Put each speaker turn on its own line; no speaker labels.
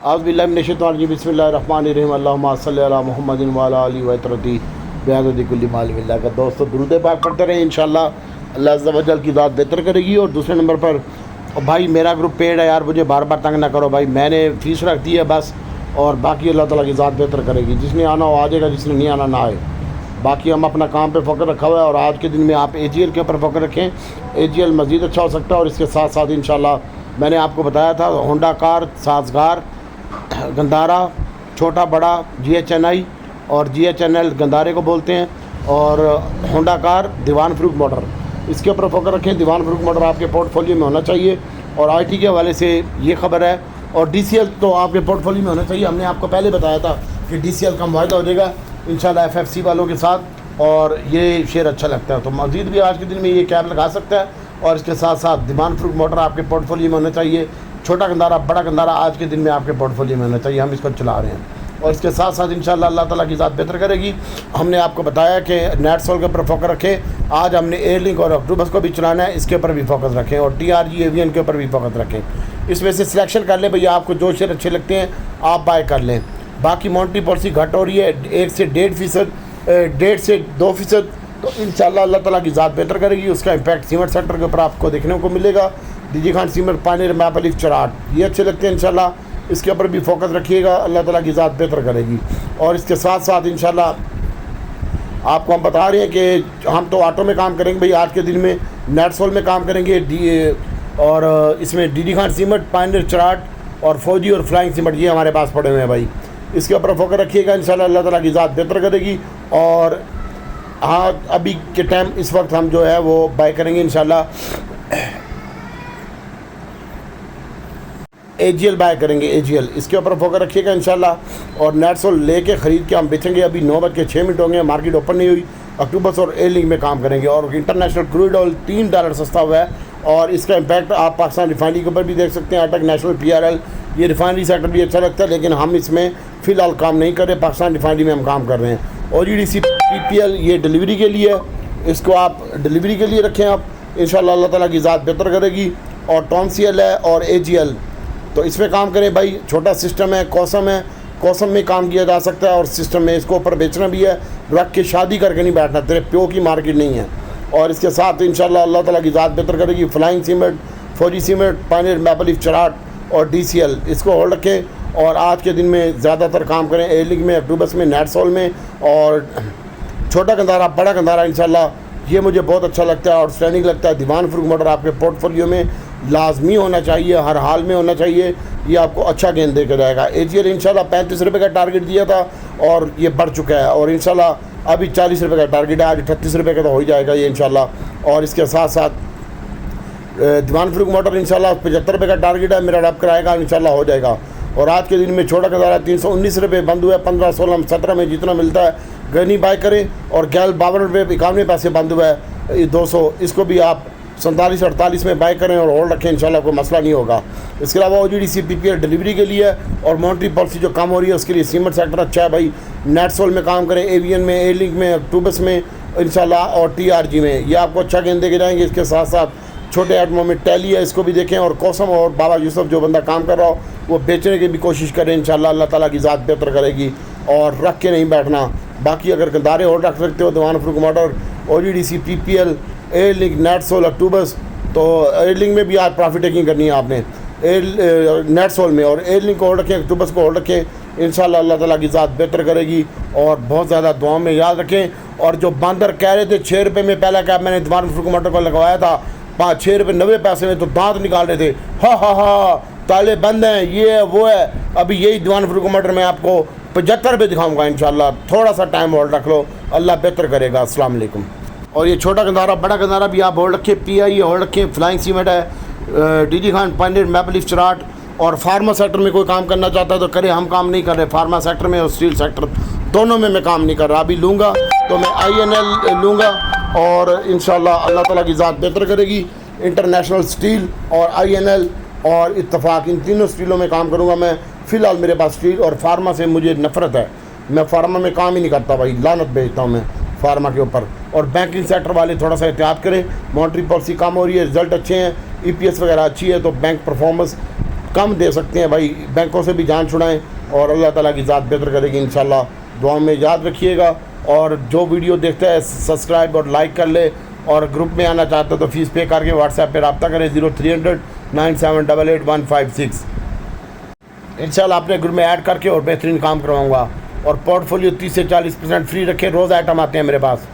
आज़बिल्लाहिमिनश्शैतानिर्रजीम बिस्मिल्लाहिर्रहमानिर्रहीम अल्लाहुम्मा सल्लि अला मुहम्मदिन व अला आलिहि व तरती बिअददी कुल्ली माल मिल्ला का दोस्तों दुरूद पाक पढ़ते रहें। इंशाअल्लाह अल्लाह अज़्ज़ा व जल की ज़ात बेहतर करेगी। और दूसरे नंबर पर भाई मेरा ग्रुप पेड है यार, मुझे बार बार तंग ना करो भाई, मैंने फ़ीस रख दी है बस, और बाकी अल्लाह ताला की ज़ात बेहतर करेगी। जिसने आना हो आ जाएगा, जिसने नहीं आना ना आए। बाकी हम अपना काम पे फोकस रखा हुआ है। और आज के दिन में आप AGL के ऊपर फोकस रखें, AGL मज़ीद अच्छा हो सकता है। और इसके साथ साथ इंशाअल्लाह मैंने आपको बताया था होंडा कार, साज़गार, गंदारा, छोटा बड़ा GHNI और GHNL गंदारे को बोलते हैं, और होंडा कार दीवान फ़रूख मोटर, इसके ऊपर फोकस रखें। दीवान फ़रूख मोटर आपके पोर्टफोलियो में होना चाहिए। और IT के हवाले से ये खबर है। और DCL तो आपके पोर्टफोलियो में होना चाहिए। हमने आपको पहले बताया था कि DCL का मुआहदा हो जाएगा इंशाल्लाह FFC वालों के साथ, और ये शेयर अच्छा लगता है। तो मज़ीद भी आज के दिन में ये कैप लगा सकता है। और इसके साथ साथ दीवान फ़रूख मोटर आपके पोर्टफोलियो में होना चाहिए। छोटा गंदारा, बड़ा गंदारा आज के दिन में आपके पोर्टफोलियो में होना चाहिए। हम इसको चला रहे हैं। और इसके साथ साथ इंशाल्लाह अल्लाह ताला की ज़ात बेहतर करेगी। हमने आपको बताया कि नेटसोल के ऊपर फोकस रखें। आज हमने एयरलिंक और अक्टूबस को भी चलाना है, इसके ऊपर भी फोकस रखें। और TRG एवियन के ऊपर भी फोकस रखें। इसमें से सिलेक्शन कर लें भैया, आपको जो शेयर अच्छे लगते हैं आप बाय कर लें। बाकी मॉनेटरी पॉलिसी घट हो रही है 1 से 1.5%, 1.5 से 2%, तो इंशाल्लाह अल्लाह ताला की ज़ात बेहतर करेगी। उसका इम्पैक्ट सीमेंट सेक्टर के ऊपर आपको देखने को मिलेगा। DG खान सीमेंट, पानीर, मैप अलीफ, चराट, ये अच्छे लगते हैं। इंशाल्लाह इसके ऊपर भी फोकस रखिएगा, अल्लाह ताला की ज़ात बेहतर करेगी। और इसके साथ साथ इंशाल्लाह आपको हम बता रहे हैं कि हम तो ऑटो में काम करेंगे भाई। आज के दिन में नेटसोल में काम करेंगे, और इसमें DG खान सीमेंट, पानीर, चराट और फौजी और फ्लाइंग सीमेंट, ये हमारे पास पड़े हुए हैं भाई। इसके ऊपर फोकस रखिएगा, इंशाल्लाह अल्लाह ताला की ज़ात बेहतर करेगी। और हाँ, अभी के टाइम इस वक्त हम जो है वो बाय करेंगे इंशाल्लाह AGL बाय करेंगे, AGL, इसके ऊपर फोकस रखिएगा इंशाल्लाह। और नेटसोल लेके ख़रीद के हम बेचेंगे। अभी 9:06 हो गए, मार्केट ओपन नहीं हुई। अक्टूबस और एयरलिंक में काम करेंगे। और इंटरनेशनल क्रूड ऑयल $3 सस्ता हुआ है, और इसका इम्पैक्ट आप पाकिस्तान रिफाइनरी के ऊपर भी देख सकते हैं। अटक, नेशनल, PRL, ये रिफाइनरी सेक्टर भी अच्छा लगता है, लेकिन हम इसमें फ़िलहाल काम नहीं कर रहे। पाकिस्तान रिफाइनरी में हम काम कर रहे हैं। OGDC PPL ये डिलीवरी के लिए है, इसको आप डिलीवरी के लिए रखें आप, इंशाल्लाह अल्लाह ताला की ज़ात बेहतर करेगी। और TONCL है और AGL, तो इसमें काम करें भाई। छोटा सिस्टम है, कौसम है, कौसम में काम किया जा सकता है। और सिस्टम में इसको ऊपर बेचना भी है, रख के शादी करके नहीं बैठना, तेरे प्यो की मार्केट नहीं है। और इसके साथ इंशाल्लाह अल्लाह ताला की ज़ात बेहतर करेगी। फ्लाइंग सीमेंट, फौजी सीमेंट, पानीर, मैप अलीफ, चराट और DCL, इसको होल्ड रखें। और आज के दिन में ज़्यादातर काम करें एयरलिंक में, अक्टूबस में, नेटसोल में। और छोटा गंदारा, बड़ा गंदारा इंशाल्लाह ये मुझे बहुत अच्छा लगता है और स्टैंडिंग लगता है। दीवान फ़रूख मोटर आपके पोर्टफोलियो में लाजमी होना चाहिए, हर हाल में होना चाहिए। ये आपको अच्छा गेंद दे कर जाएगा। AGL इंशाल्लाह 35 रुपये का टारगेट दिया था और ये बढ़ चुका है। और इंशाल्लाह अभी 40 रुपये का टारगेट है, आज 38 रुपये का तो हो ही जाएगा ये इंशाल्लाह। और इसके साथ साथ दीवान फ़रूख मोटर इंशाल्लाह 75 रुपये का टारगेट है, मेरा रब कराएगा, इंशाल्लाह हो जाएगा। और आज के दिन में छोटा गंदारा 319 रुपये बंद हुआ है। 15, 16, 17 में जितना मिलता है गनी बाय करें। और गैल 52 रुपये 91 पैसे बंद हुआ है 200, इसको भी आप 47, 48 में बाय करें और होल्ड रखें, इंशाल्लाह कोई मसला नहीं होगा। इसके अलावा OGDC PPL डिलीवरी के लिए और मॉनेटरी पॉलिसी जो कम हो रही है उसके लिए सीमेंट सेक्टर अच्छा है भाई। नेटसोल में काम करें, एवियन में, एयरलिंक में, अक्टूबस में इंशाल्लाह, और TRG में, ये आपको अच्छा गेंद दे के जाएंगे। इसके साथ साथ छोटे एटमों में टैली है, इसको भी देखें। और कौसम और बाबा यूसुफ जो बंदा काम कर रहा हो वो बेचने की भी कोशिश करें, इंशाल्लाह अल्लाह ताला की ज़ात बेहतर करेगी। और रख के नहीं बैठना। बाकी अगर गंदारे और रख सकते हो, Dewan Farooq motor, OGDC PPL, Airlink, Netsol, Octopus, तो एयरलिंक में भी आज प्रॉफिट टेकिंग करनी है आपने, नेटसोल में। और एयरलिंक को होल्ड रखें, अक्टूबस को होल्ड रखें, इंशाल्लाह अल्लाह ताला की ज़ात बेहतर करेगी। और बहुत ज़्यादा दुआओं में याद रखें। और जो बंदर कह रहे थे 6 रुपये में पहला कैप मैंने दीवान फ़रूख मोटर को लगवाया था 6 रुपये 90 पैसे में, तो दांत निकाल रहे थे, हा ताले बंद हैं, ये है वो है। अभी यही दीवान फ़रूख मोटर मैं आपको 75 रुपये दिखाऊँगा इंशाल्लाह। थोड़ा सा टाइम होल्ड रख लो, अल्लाह बेहतर करेगा। अस्सलाम वालेकुम। और ये छोटा गंदारा, बड़ा गंदारा भी आप होल्ड रखें, PI होल्ड रखें, फ्लाइंग सीमेंट है, DG खान, पानीर, मैप अलीफ, चराट। और फार्मा सेक्टर में कोई काम करना चाहता है तो करे, हम काम नहीं कर रहे फार्मा सेक्टर में और स्टील सेक्टर दोनों में मैं काम नहीं कर रहा। अभी लूँगा तो मैं INL लूँगा, और इंशाल्लाह अल्लाह ताला की ज़ात बेहतर करेगी। इंटरनेशनल स्टील और INL और इत्तफाक, इन तीनों स्टीलों में काम करूँगा मैं। फ़िलहाल मेरे पास स्टील और फार्मा से मुझे नफ़रत है, मैं फार्मा में काम ही नहीं करता भाई, लानत भेजता हूँ मैं फार्मा के ऊपर। और बैंकिंग सेक्टर वाले थोड़ा सा एहतियात करें, मॉनेटरी पॉलिसी कम हो रही है, रिजल्ट अच्छे हैं, EPS वगैरह अच्छी है, तो बैंक परफॉर्मेंस कम दे सकते हैं भाई, बैंकों से भी जान छुड़ाएँ और अल्लाह ताला की ज़ात बेहतर करेगी इंशाल्लाह। दुआ में याद रखिएगा, और जो वीडियो देखता है सब्सक्राइब और लाइक कर ले, और ग्रुप में आना चाहता है तो फ़ीस पे करके व्हाट्सएप पे रब्ता करें 0300 9788 156। इंशाल्लाह अपने ग्रुप में ऐड करके और बेहतरीन काम करवाऊँगा। और पोर्टफोलियो 30 से 40% फ्री रखे, रोज़ आइटम आते हैं मेरे पास।